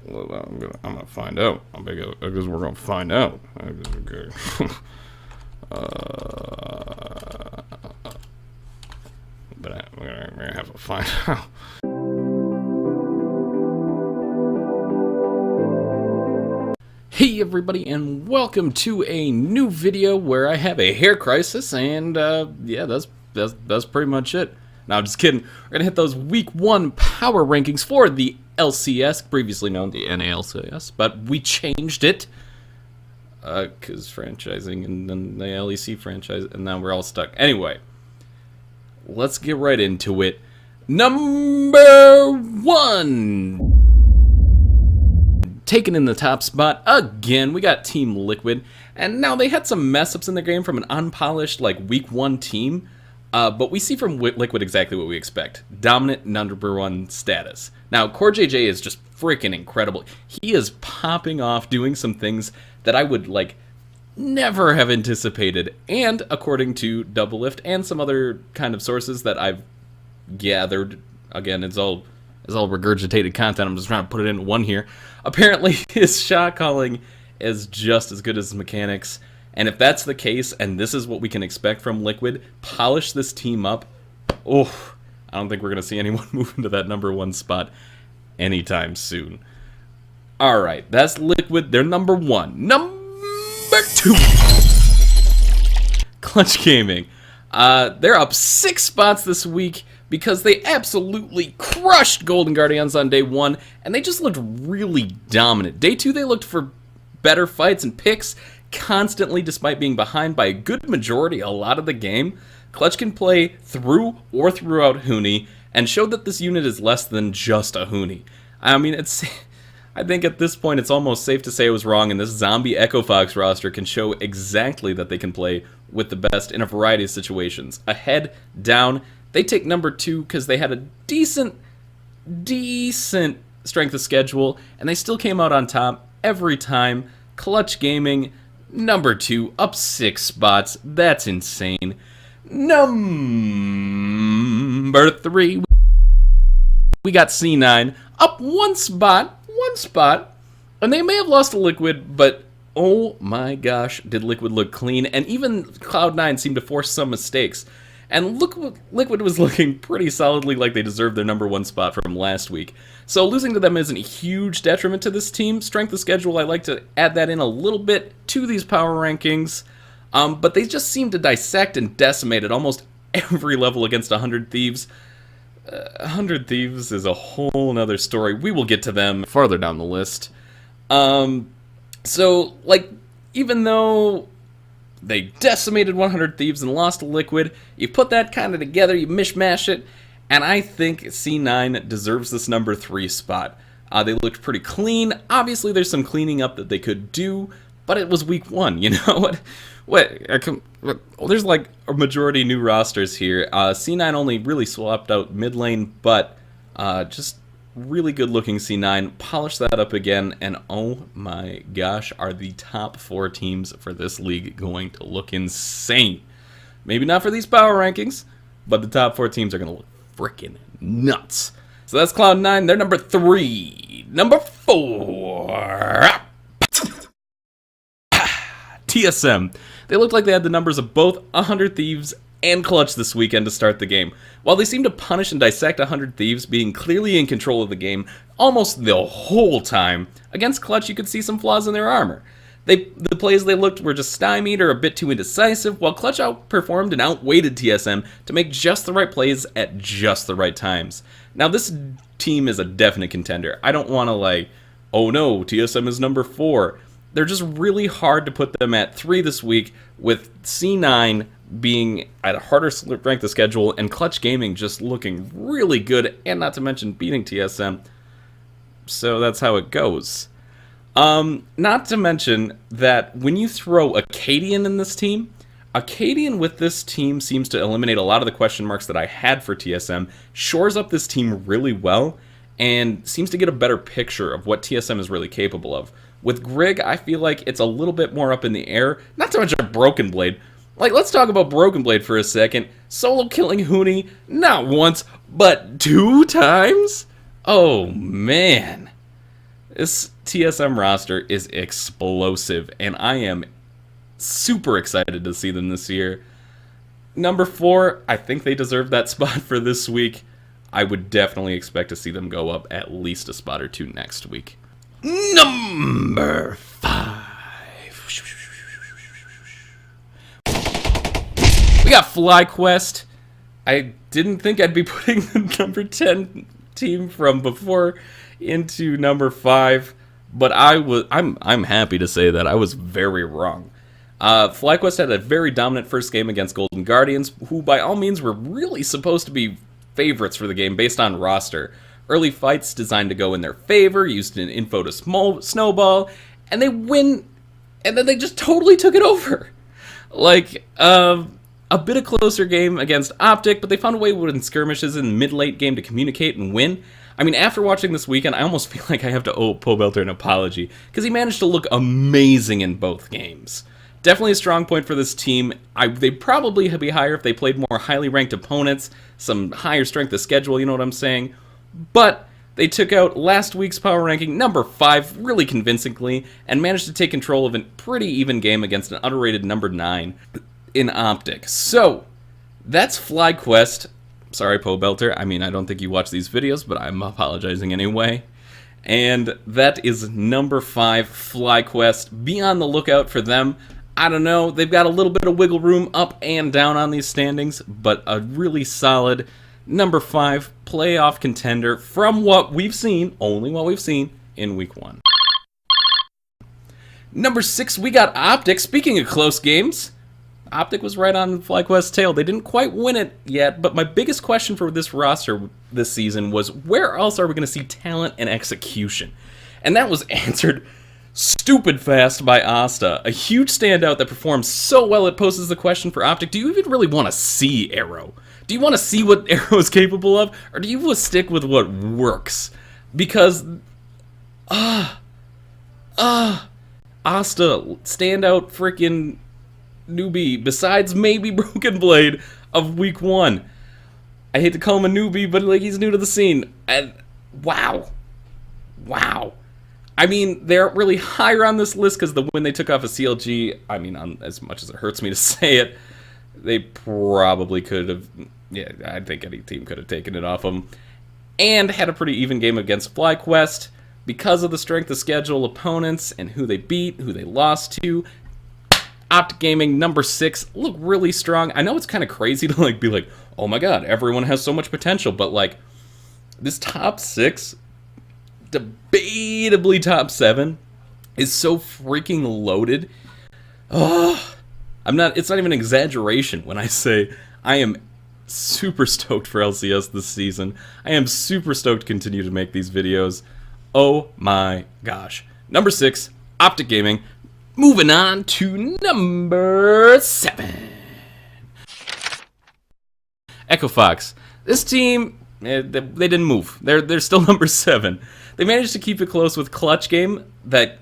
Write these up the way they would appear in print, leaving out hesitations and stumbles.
Well, I'm gonna find out. I guess we're gonna find out. Okay. But we're gonna have to find out. Hey everybody, and welcome to a new video where I have a hair crisis, and yeah, that's pretty much it. No, I'm just kidding. We're gonna hit those week 1 power rankings for the LCS, previously known the NALCS, but we changed it because franchising and then the LEC franchise, and now we're all stuck. Anyway, let's get right into it. Number 1. Taken in the top spot again, we got Team Liquid, and now they had some mess-ups in the game from an unpolished week 1 team, but we see from Liquid exactly what we expect: dominant number 1 status. Now Core JJ is just freaking incredible. He is popping off, doing some things that I would never have anticipated, and according to Doublelift and some other kind of sources that I've gathered, again, it's all regurgitated content, I'm just trying to put it in one here. Apparently, his shot calling is just as good as his mechanics, and if that's the case, and this is what we can expect from Liquid, polish this team up, oh, I don't think we're going to see anyone move into that number 1 spot anytime soon. Alright, that's Liquid, they're number 1. Number 2! Clutch Gaming. They're up 6 spots this week, because they absolutely crushed Golden Guardians on day 1, and they just looked really dominant. Day 2, they looked for better fights and picks constantly, despite being behind by a good majority a lot of the game. Clutch can play through or throughout Huni, and showed that this unit is less than just a Huni. I mean, I think at this point it's almost safe to say I was wrong, and this zombie Echo Fox roster can show exactly that they can play with the best in a variety of situations. Ahead, down. They take number 2 because they had a decent strength of schedule, and they still came out on top every time. Clutch Gaming, number 2, up 6 spots. That's insane. Number 3, we got C9, up 1 spot, and they may have lost to Liquid, but oh my gosh, did Liquid look clean, and even Cloud9 seemed to force some mistakes. And Liquid was looking pretty solidly like they deserved their number 1 spot from last week. So losing to them isn't a huge detriment to this team. Strength of schedule, I like to add that in a little bit to these power rankings. But they just seem to dissect and decimate at almost every level against 100 Thieves. 100 Thieves is a whole nother story. We will get to them farther down the list. So, even though they decimated 100 Thieves and lost to Liquid, you put that kind of together, you mishmash it, and I think C9 deserves this number 3 spot. They looked pretty clean. Obviously, there's some cleaning up that they could do, but it was week 1, you know? There's a majority new rosters here. C9 only really swapped out mid lane, but just really good looking C9. Polish that up again, and oh my gosh, are the top 4 teams for this league going to look insane. Maybe not for these power rankings, but the top 4 teams are going to look freaking nuts. So that's Cloud9, they're number 3. Number 4. TSM. They looked like they had the numbers of both 100 Thieves and Clutch this weekend to start the game. While they seem to punish and dissect 100 Thieves, being clearly in control of the game almost the whole time, against Clutch you could see some flaws in their armor. The plays they looked were just stymied or a bit too indecisive, while Clutch outperformed and outweighted TSM to make just the right plays at just the right times. Now this team is a definite contender. I don't want to oh no, TSM is number 4. They're just really hard to put them at 3 this week, with C9 being at a harder strength of schedule, and Clutch Gaming just looking really good, and not to mention beating TSM. So that's how it goes. Not to mention that when you throw Acadian in this team, Acadian with this team seems to eliminate a lot of the question marks that I had for TSM, shores up this team really well, and seems to get a better picture of what TSM is really capable of. With Grig, I feel like it's a little bit more up in the air, not to mention Broken Blade. Let's talk about Broken Blade for a second. Solo killing Huni, not once, but 2 times? Oh, man. This TSM roster is explosive, and I am super excited to see them this year. Number 4, I think they deserve that spot for this week. I would definitely expect to see them go up at least a spot or 2 next week. Number 5. We got FlyQuest. I didn't think I'd be putting the number 10 team from before into number 5, but I'm happy to say that I was very wrong. FlyQuest had a very dominant first game against Golden Guardians, who by all means were really supposed to be favorites for the game based on roster. Early fights designed to go in their favor, used an info to snowball, and they win, and then they just totally took it over. Like, a bit of closer game against Optic, but they found a way to win skirmishes in the mid-late game to communicate and win. I mean, after watching this weekend, I almost feel like I have to owe Pobelter an apology, because he managed to look amazing in both games. Definitely a strong point for this team. They'd probably be higher if they played more highly ranked opponents, some higher strength of schedule, you know what I'm saying? But they took out last week's power ranking, number 5, really convincingly, and managed to take control of a pretty even game against an underrated number 9 in Optic. So, that's FlyQuest. Sorry, Pobelter. I mean, I don't think you watch these videos, but I'm apologizing anyway. And that is number 5, FlyQuest. Be on the lookout for them. I don't know, they've got a little bit of wiggle room up and down on these standings, but a really solid number 5 playoff contender from what we've seen, only what we've seen, in week 1. Number 6, we got Optic. Speaking of close games, Optic was right on FlyQuest's tail. They didn't quite win it yet, but my biggest question for this roster this season was, where else are we going to see talent and execution? And that was answered stupid fast by Asta, a huge standout that performs so well it poses the question for Optic, do you even really want to see Arrow? Do you want to see what Arrow is capable of? Or do you want to stick with what works? Because, Asta, standout freaking newbie, besides maybe Broken Blade of week 1. I hate to call him a newbie, but like he's new to the scene. And wow. I mean, they're really higher on this list because when they took off a CLG, I mean, as much as it hurts me to say it, they probably could have, yeah, I think any team could have taken it off them, and had a pretty even game against FlyQuest because of the strength of schedule opponents and who they beat, who they lost to. Optic Gaming, number 6, look really strong. I know it's kind of crazy to be like, oh my god, everyone has so much potential, but like, this top 6, debatably top 7, is so freaking loaded. It's not even an exaggeration when I say I am super stoked for LCS this season. I am super stoked to continue to make these videos. Oh my gosh. Number 6, Optic Gaming. Moving on to number 7. Echo Fox. This team, they didn't move. They're still number 7. They managed to keep it close with Clutch game that,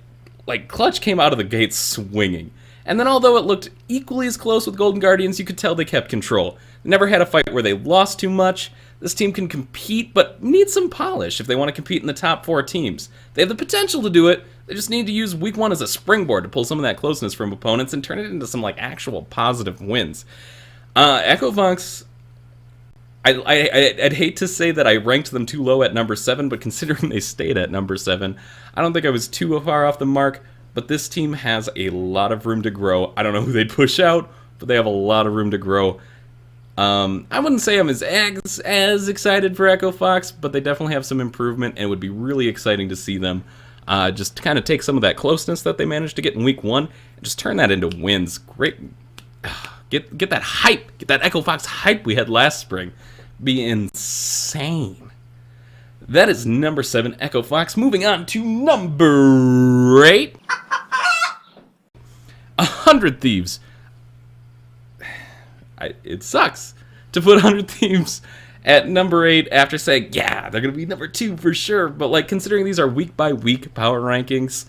Clutch came out of the gate swinging. And then although it looked equally as close with Golden Guardians, you could tell they kept control. They never had a fight where they lost too much. This team can compete, but needs some polish if they want to compete in the top 4 teams. They have the potential to do it. They just need to use week 1 as a springboard to pull some of that closeness from opponents and turn it into some actual positive wins. Echo Fox, I'd hate to say that I ranked them too low at number 7, but considering they stayed at number 7, I don't think I was too far off the mark, but this team has a lot of room to grow. I don't know who they'd push out, but they have a lot of room to grow. I wouldn't say I'm as excited for Echo Fox, but they definitely have some improvement, and it would be really exciting to see them just kind of take some of that closeness that they managed to get in week 1 and just turn that into wins. Great. Get that hype, get that Echo Fox hype we had last spring. Be insane. That is number 7, Echo Fox. Moving on to number 8. 100 Thieves. It sucks to put 100 Thieves at number 8 after saying, yeah, they're going to be number 2 for sure. But considering these are week by week power rankings,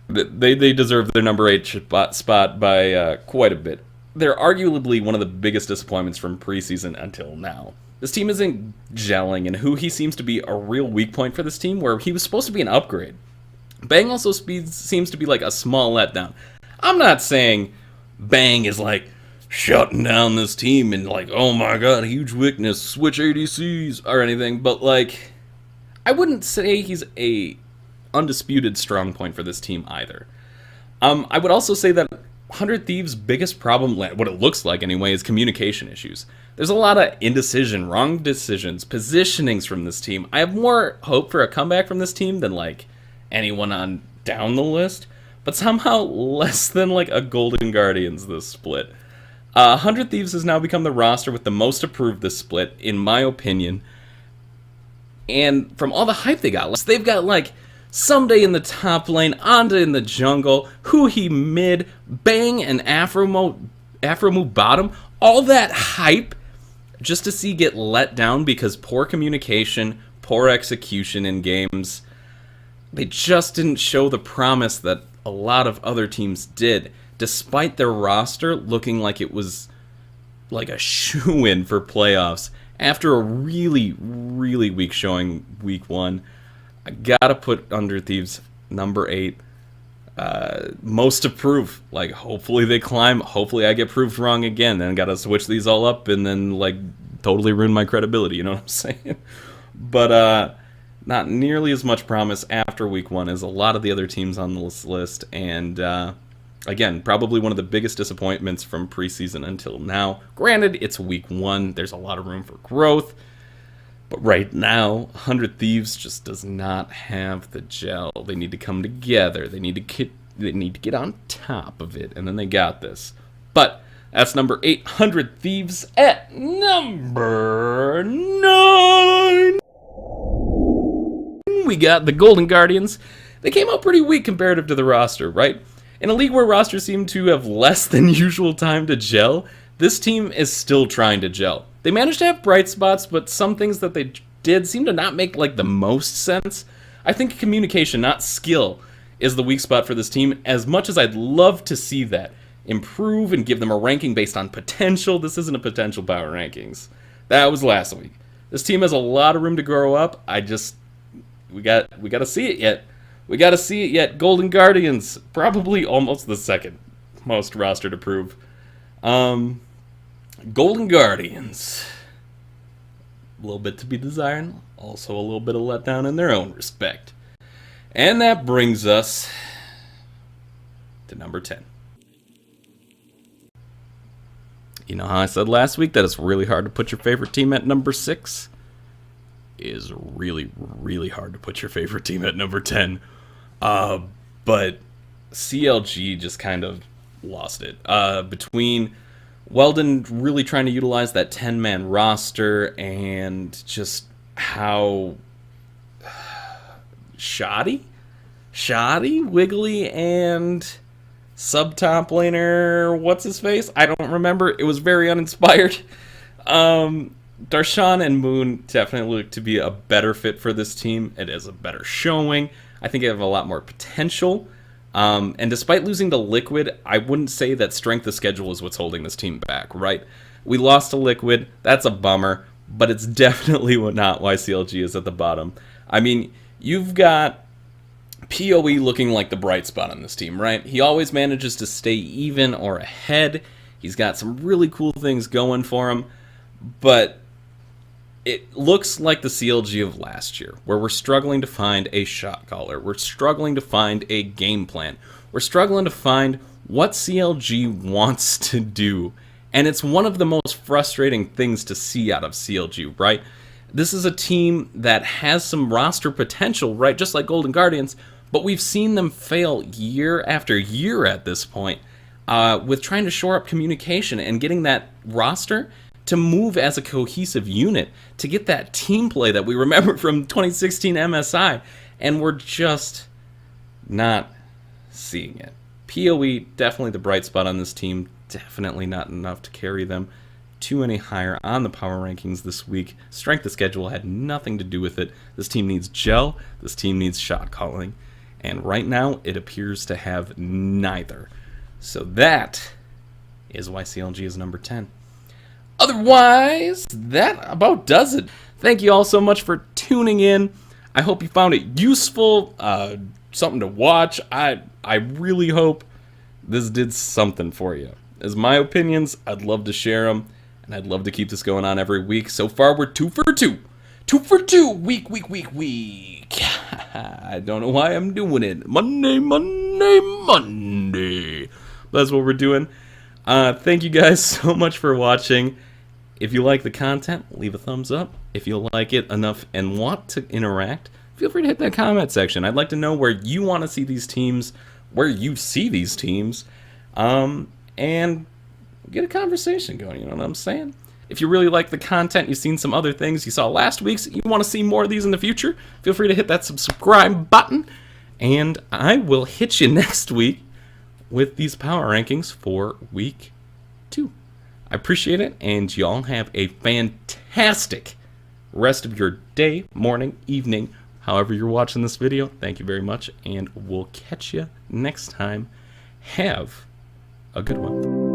they deserve their number 8 spot by quite a bit. They're arguably one of the biggest disappointments from preseason until now. This team isn't gelling, and who he seems to be a real weak point for this team, where he was supposed to be an upgrade. Bang also seems to be like a small letdown. I'm not saying Bang is like shutting down this team and like, oh my god, huge weakness, switch ADCs or anything, but like, I wouldn't say he's a undisputed strong point for this team either. I would also say that 100 Thieves' biggest problem, what it looks like anyway, is communication issues. There's a lot of indecision, wrong decisions, positionings from this team. I have more hope for a comeback from this team than like anyone on down the list, but somehow less than like a Golden Guardians this split. 100 Thieves has now become the roster with the most approved this split, in my opinion. And from all the hype they got, they've got like Someday in the top lane, Anda in the jungle, Huhi mid, Bang and Afromu bottom. All that hype just to see get let down because poor communication, poor execution in games. They just didn't show the promise that a lot of other teams did, despite their roster looking like it was like a shoo-in for playoffs. After a really, really weak showing week 1, I gotta put Under Thieves number 8. Most approved. Like, hopefully they climb. Hopefully I get proved wrong again. Then gotta switch these all up and then, like, totally ruin my credibility. You know what I'm saying? But, not nearly as much promise after week 1 as a lot of the other teams on this list. And, again, probably one of the biggest disappointments from preseason until now. Granted, it's week 1. There's a lot of room for growth. But right now, 100 Thieves just does not have the gel. They need to come together. They need to get on top of it, and then they got this. But that's number 800 Thieves. At number 9, we got the Golden Guardians. They came out pretty weak comparative to the roster, right? In a league where rosters seem to have less than usual time to gel, this team is still trying to gel. They managed to have bright spots, but some things that they did seem to not make like the most sense. I think communication, not skill, is the weak spot for this team. As much as I'd love to see that improve and give them a ranking based on potential, this isn't a potential power rankings. That was last week. This team has a lot of room to grow up. We got to see it yet. We got to see it yet. Golden Guardians, probably almost the second most roster to prove. Golden Guardians, a little bit to be desired, also a little bit of letdown in their own respect. And that brings us to number 10. You know how I said last week that it's really hard to put your favorite team at number 6? It is really, really hard to put your favorite team at number 10. But CLG just kind of lost it. Between Weldon really trying to utilize that 10-man roster and just how shoddy, Wiggly, and sub-top laner, what's-his-face? I don't remember. It was very uninspired. Darshan and Moon definitely look to be a better fit for this team. It is a better showing. I think they have a lot more potential. And despite losing to Liquid, I wouldn't say that strength of schedule is what's holding this team back, right? We lost to Liquid. That's a bummer, but it's definitely not why CLG is at the bottom. I mean, you've got PoE looking like the bright spot on this team, right? He always manages to stay even or ahead. He's got some really cool things going for him, but it looks like the CLG of last year, where we're struggling to find a shot caller. We're struggling to find a game plan. We're struggling to find what CLG wants to do. And it's one of the most frustrating things to see out of CLG, right? This is a team that has some roster potential, right? Just like Golden Guardians, but we've seen them fail year after year at this point with trying to shore up communication and getting that roster to move as a cohesive unit, to get that team play that we remember from 2016 MSI, and we're just not seeing it. PoE, definitely the bright spot on this team, definitely not enough to carry them too any higher on the power rankings this week. Strength of schedule had nothing to do with it. This team needs gel, this team needs shot calling, and right now it appears to have neither. So that is why CLG is number 10. Otherwise, that about does it. Thank you all so much for tuning in. I hope you found it useful, something to watch. I really hope this did something for you. As my opinions, I'd love to share them, and I'd love to keep this going on every week. So far, we're 2 for 2. 2 for 2, week. I don't know why I'm doing it. Monday. That's what we're doing. Thank you guys so much for watching. If you like the content, leave a thumbs up. If you like it enough and want to interact, feel free to hit that comment section. I'd like to know where you want to see these teams, where you see these teams, and get a conversation going, you know what I'm saying? If you really like the content, you've seen some other things you saw last week's, you want to see more of these in the future, feel free to hit that subscribe button, and I will hit you next week with these power rankings for week 2. I appreciate it, and y'all have a fantastic rest of your day, morning, evening, however you're watching this video. Thank you very much, and we'll catch you next time. Have a good one.